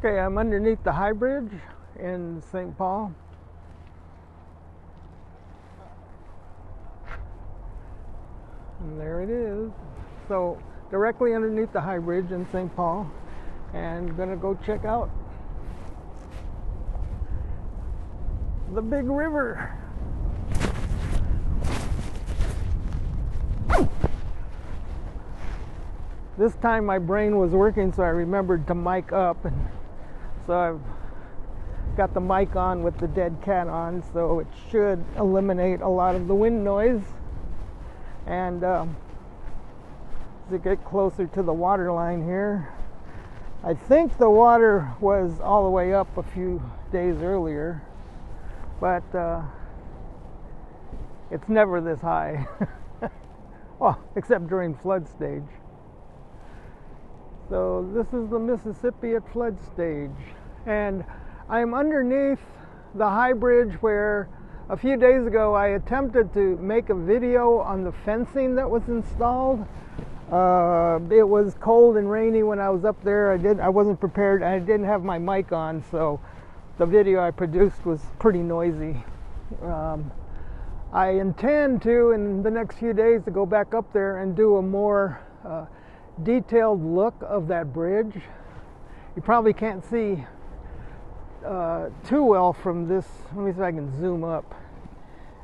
Okay, I'm underneath the High Bridge in St. Paul. And there it is. So directly underneath the High Bridge in St. Paul. And I'm gonna go check out the big river. This time my brain was working, so I remembered to mic up, and so I've got the mic on with the dead cat on, so it should eliminate a lot of the wind noise. And as I get closer to the water line here, I think the water was all the way up a few days earlier, but it's never this high. Well, except during flood stage. So this is the Mississippi at flood stage, and I'm underneath the High Bridge where a few days ago I attempted to make a video on the fencing that was installed. It was cold and rainy when I was up there. I wasn't prepared. I didn't have my mic on, so the video I produced was pretty noisy. I intend to, in the next few days, to go back up there and do a more detailed look of that bridge. You probably can't see too well from this. Let me see if I can zoom up.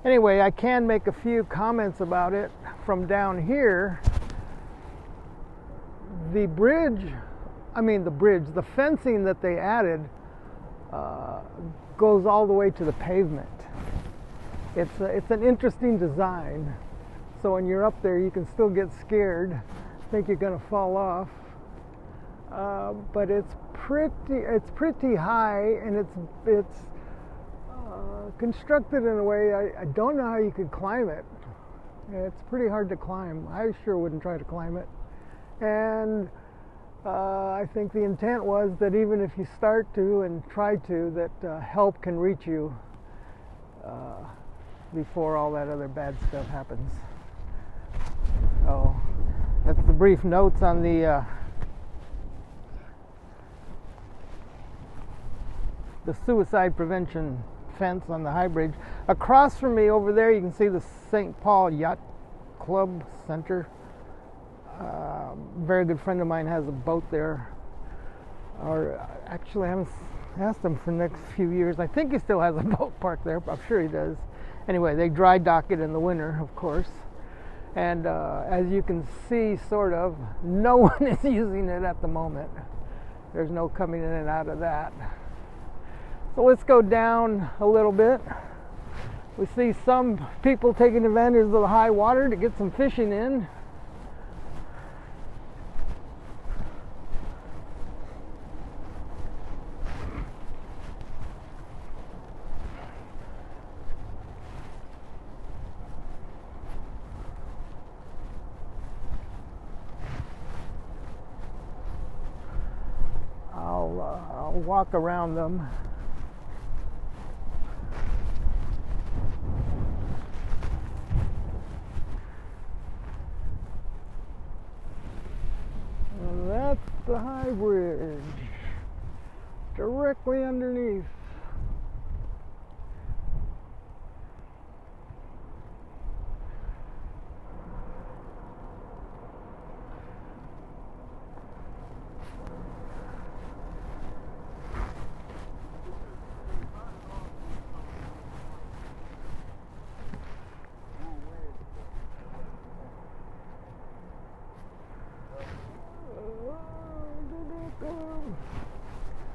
Anyway, I can make a few comments about it from down here. The fencing that they added goes all the way to the pavement. It's an interesting design. So when you're up there, you can still get scared, think you're going to fall off. But it's pretty high, and it's constructed in a way I don't know how you could climb it. It's pretty hard to climb. I sure wouldn't try to climb it. And I think the intent was that even if you start to and try to, that help can reach you before all that other bad stuff happens. So that's the brief notes on the suicide prevention fence on the High Bridge. Across from me over there, you can see the St. Paul Yacht Club Center. A very good friend of mine has a boat there. Or actually, I haven't asked him for the next few years. I think he still has a boat parked there, but I'm sure he does. Anyway, they dry dock it in the winter, of course. And as you can see, sort of, no one is using it at the moment. There's no coming in and out of that. So let's go down a little bit. We see some people taking advantage of the high water to get some fishing in. I'll walk around them. And that's the High Bridge, directly underneath.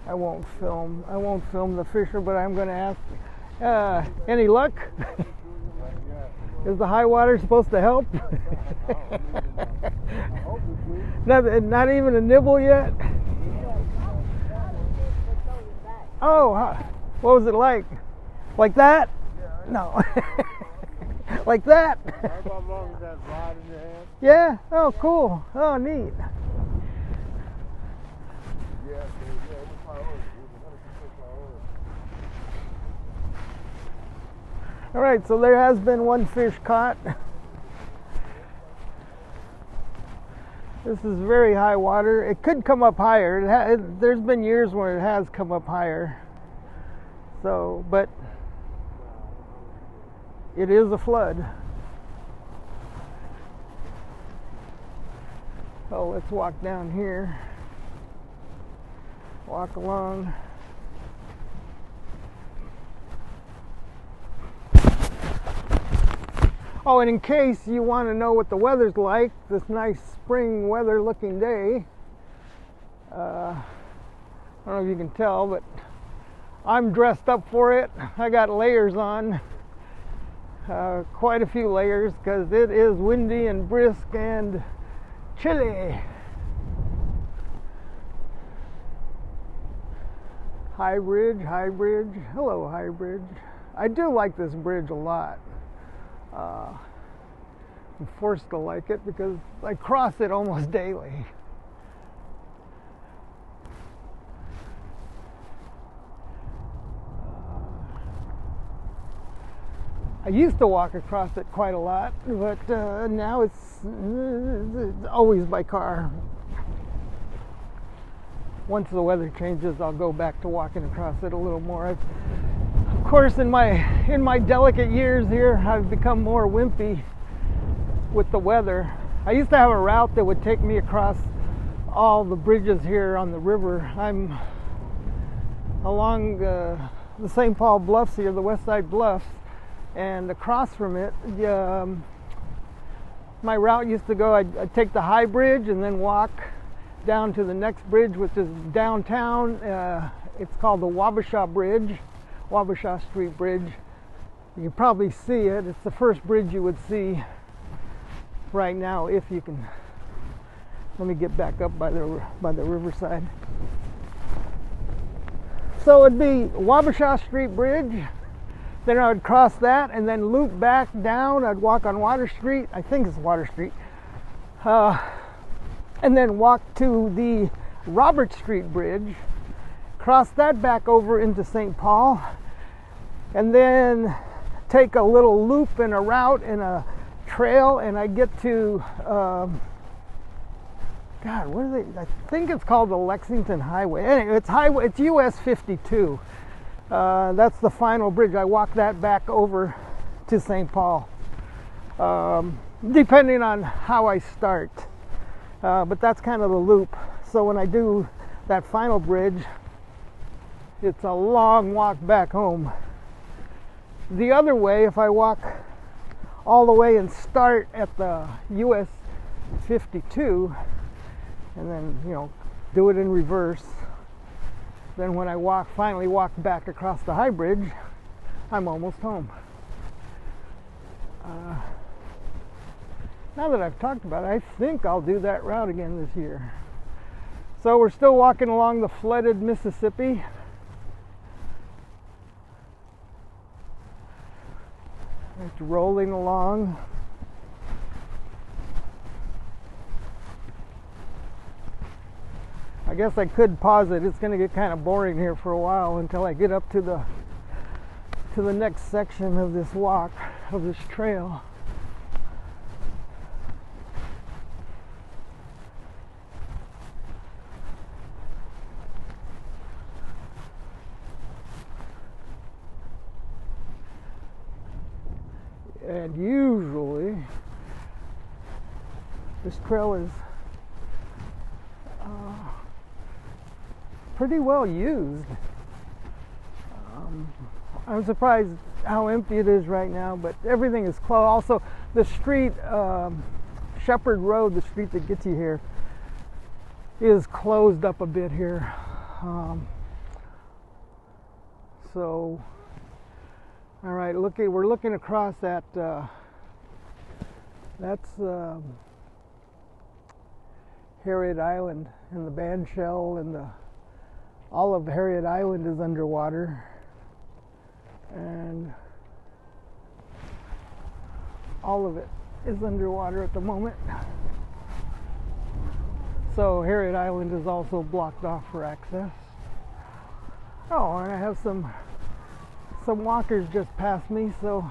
I won't film the fisher, but I'm going to ask, any luck? Is the high water supposed to help? Not even a nibble yet? Oh, what was it like? Like that? No. Like that? Yeah? Oh, cool. Oh, neat. All right, so there has been one fish caught. This is very high water. It could come up higher. There's been years where it has come up higher. So, but it is a flood. So let's walk down here. Walk along. Oh, and in case you want to know what the weather's like, this nice spring weather looking day, I don't know if you can tell, but I'm dressed up for it. I got layers on, quite a few layers, because it is windy and brisk and chilly. High Bridge, High Bridge. Hello, High Bridge. I do like this bridge a lot. I'm forced to like it because I cross it almost daily. I used to walk across it quite a lot, but now it's always by car. Once the weather changes, I'll go back to walking across it a little more. Of course, in my delicate years here, I've become more wimpy with the weather. I used to have a route that would take me across all the bridges here on the river. I'm along the St. Paul Bluffs here, the West Side Bluffs, and across from it, my route used to go, I'd take the High Bridge and then walk down to the next bridge, which is downtown. It's called the Wabasha Bridge, Wabasha Street Bridge. You can probably see it. It's the first bridge you would see right now, if you can. Let me get back up by the riverside. So it'd be Wabasha Street Bridge. Then I would cross that and then loop back down. I'd walk on Water Street. I think it's Water Street. And then walk to the Robert Street Bridge. Cross that back over into St. Paul. And then take a little loop and a route and a trail, and I get to God, what is it? I think it's called the Lexington Highway. Anyway, it's US 52. That's the final bridge. I walk that back over to St. Paul, depending on how I start. But that's kind of the loop. So when I do that final bridge, it's a long walk back home. The other way, if I walk all the way and start at the US 52 and then, do it in reverse, then when I finally walk back across the High Bridge, I'm almost home. Now that I've talked about it, I think I'll do that route again this year. So we're still walking along the flooded Mississippi. It's rolling along. I guess I could pause it. It's going to get kind of boring here for a while until I get up to the next section of this walk, of this trail. And usually this trail is pretty well used. I'm surprised how empty it is right now, but everything is closed. Also, the street, Shepherd Road, the street that gets you here, is closed up a bit here. So, all right, we're looking across that. That's Harriet Island, and the band shell, and all of Harriet Island is underwater, and all of it is underwater at the moment. So Harriet Island is also blocked off for access. Oh, and I have some walkers just past me, so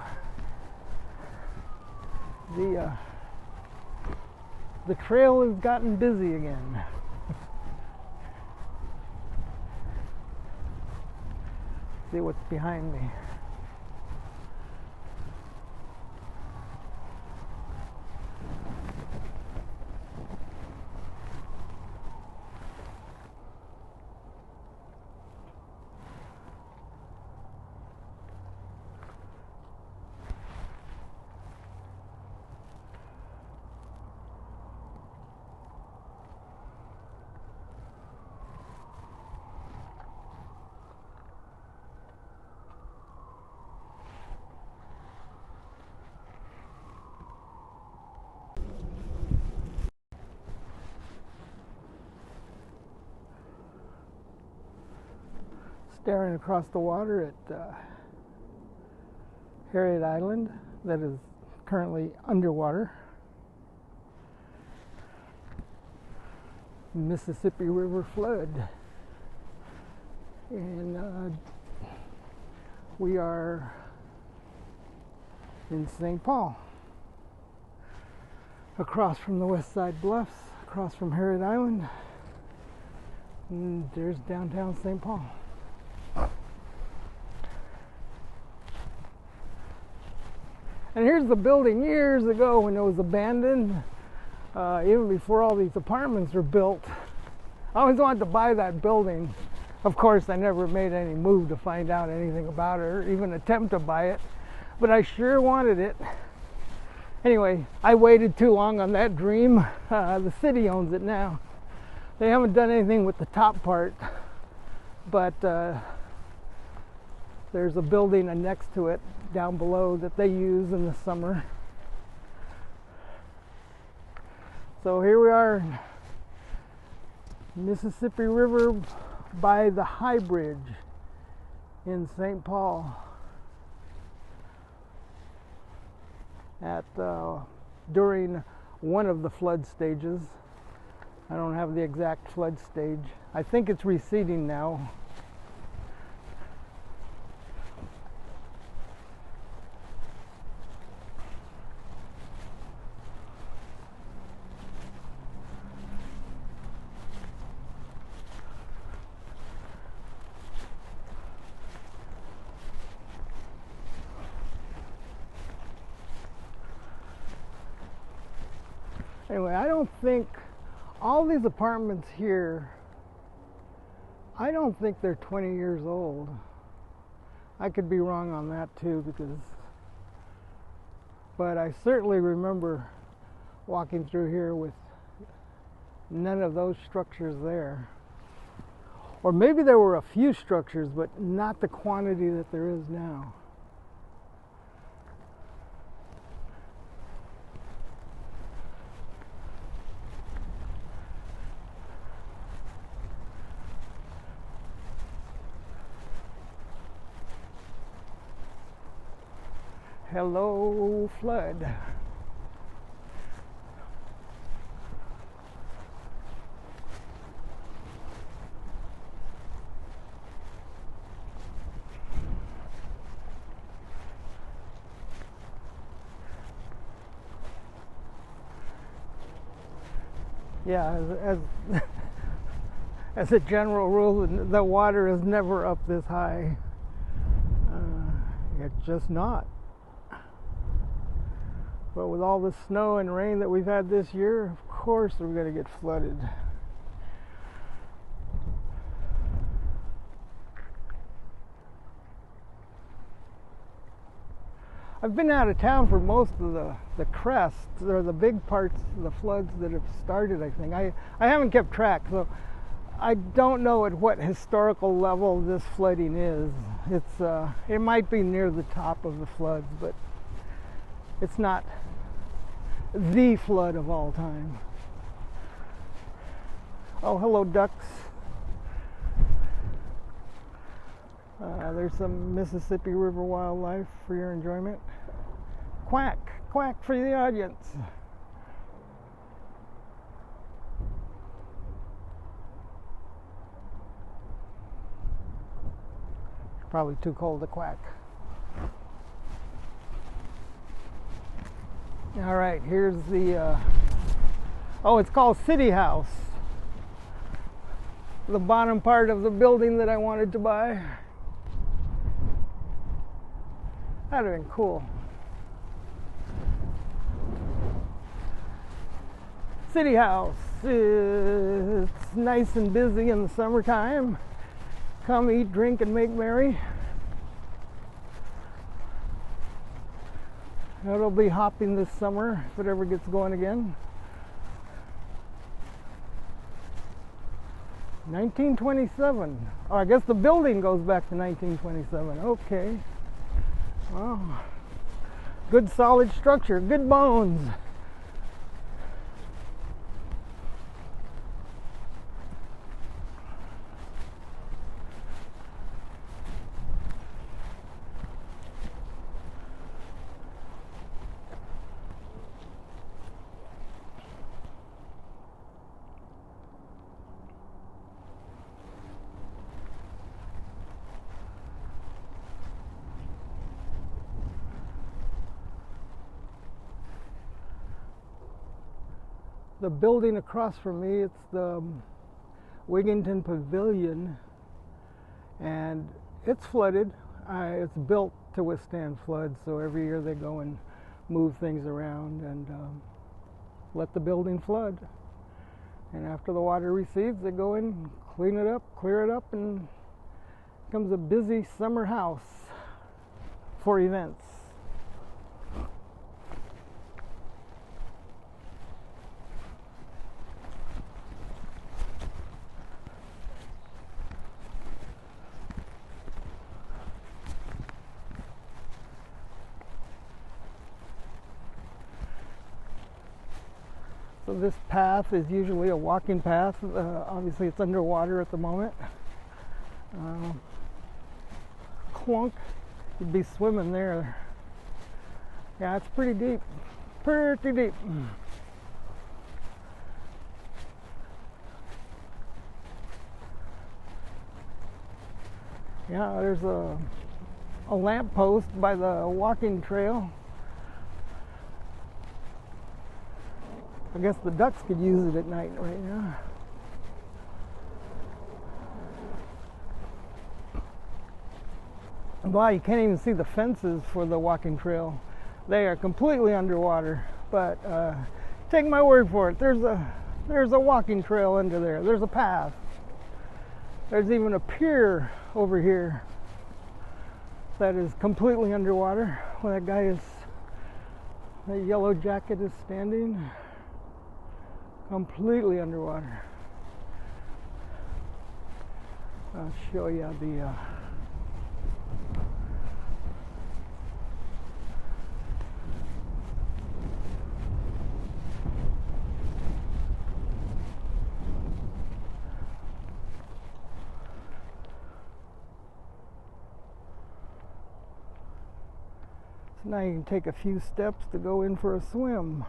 the trail has gotten busy again. See what's behind me. Staring across the water at Harriet Island that is currently underwater. Mississippi River flood. And we are in St. Paul, across from the West Side Bluffs, across from Harriet Island, and there's downtown St. Paul. And here's the building years ago when it was abandoned, even before all these apartments were built. I always wanted to buy that building. Of course, I never made any move to find out anything about it or even attempt to buy it, but I sure wanted it. Anyway, I waited too long on that dream. The city owns it now. They haven't done anything with the top part, but there's a building next to it down below that they use in the summer. So here we are, Mississippi River by the High Bridge in St. Paul at during one of the flood stages. I don't have the exact flood stage. I think it's receding now. Anyway, I don't think all these apartments here, I don't think they're 20 years old. I could be wrong on that too, but I certainly remember walking through here with none of those structures there. Or maybe there were a few structures, but not the quantity that there is now. Hello, flood. Yeah, as a general rule, the water is never up this high. It's just not. But with all the snow and rain that we've had this year, of course we're going to get flooded. I've been out of town for most of the crests, or the big parts of the floods that have started, I think. I haven't kept track, so I don't know at what historical level this flooding is. It might be near the top of the floods, but it's not the flood of all time. Oh, hello, ducks. There's some Mississippi River wildlife for your enjoyment. Quack, quack for the audience. Probably too cold to quack. All right, here's the Oh, it's called City House. The bottom part of the building that I wanted to buy. That'd have been cool. City House. It's nice and busy in the summertime. Come eat, drink, and make merry. It'll be hopping this summer if it ever gets going again. 1927. Oh, I guess the building goes back to 1927. Okay. Wow. Good solid structure, good bones. The building across from me, it's the Wigington Pavilion, and it's flooded. It's built to withstand floods, so every year they go and move things around and let the building flood. And after the water recedes, they go in, clean it up, clear it up, and it becomes a busy summer house for events. So this path is usually a walking path. Obviously it's underwater at the moment. Clunk, you'd be swimming there. Yeah, it's pretty deep. Pretty deep. Yeah, there's a lamp post by the walking trail. I guess the ducks could use it at night right now. Wow, you can't even see the fences for the walking trail. They are completely underwater. But take my word for it, there's a walking trail under there. There's a path. There's even a pier over here that is completely underwater. Where that yellow jacket is standing. Completely underwater. I'll show you the so now you can take a few steps to go in for a swim.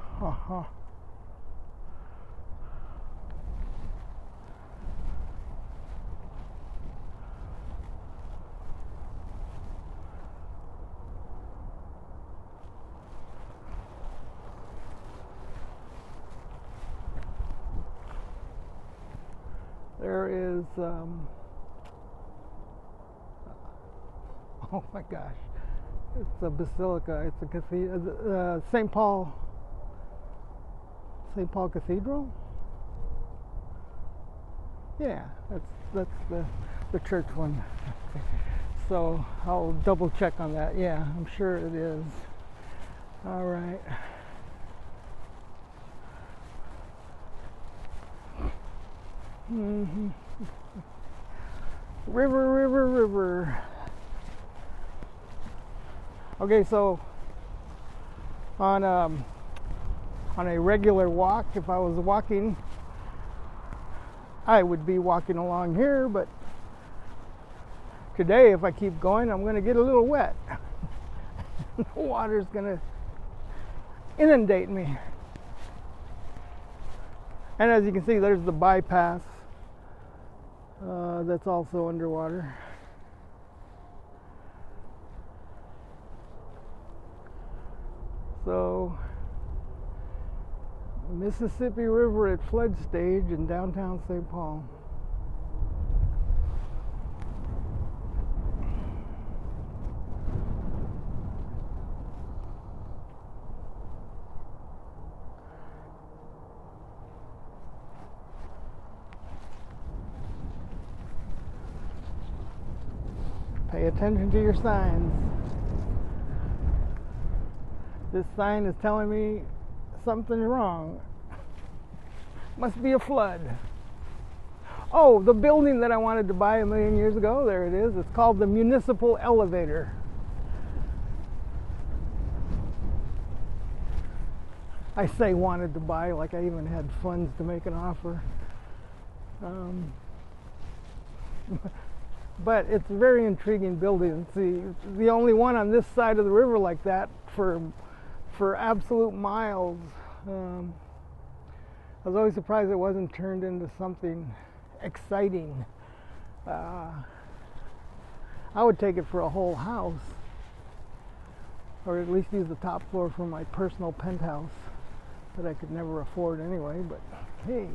There is, oh my gosh, it's a basilica, it's a cathedral, St. Paul Cathedral? Yeah, that's the church one. So I'll double check on that. Yeah, I'm sure it is. All right. River. Okay, so on a regular walk, if I was walking, I would be walking along here, but today, if I keep going, I'm going to get a little wet. The water's going to inundate me. And as you can see, there's the bypass that's also underwater. So Mississippi River at flood stage in downtown St. Paul. Pay attention to your signs. This sign is telling me something's wrong. Must be a flood. Oh, the building that I wanted to buy a million years ago, there it is. It's called the Municipal Elevator. I say wanted to buy, like I even had funds to make an offer. But it's a very intriguing building. It's the only one on this side of the river like that for absolute miles. I was always surprised it wasn't turned into something exciting. I would take it for a whole house, or at least use the top floor for my personal penthouse that I could never afford anyway, but hey.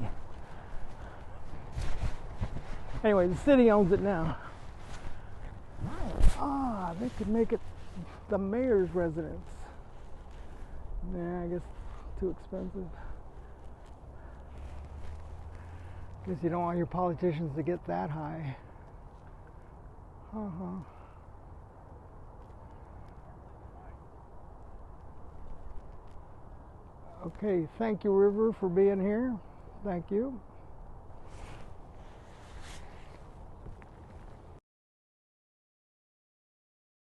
Anyway, the city owns it now. Ah, they could make it the mayor's residence. Yeah, I guess too expensive. Guess you don't want your politicians to get that high. Okay, thank you, River, for being here. Thank you.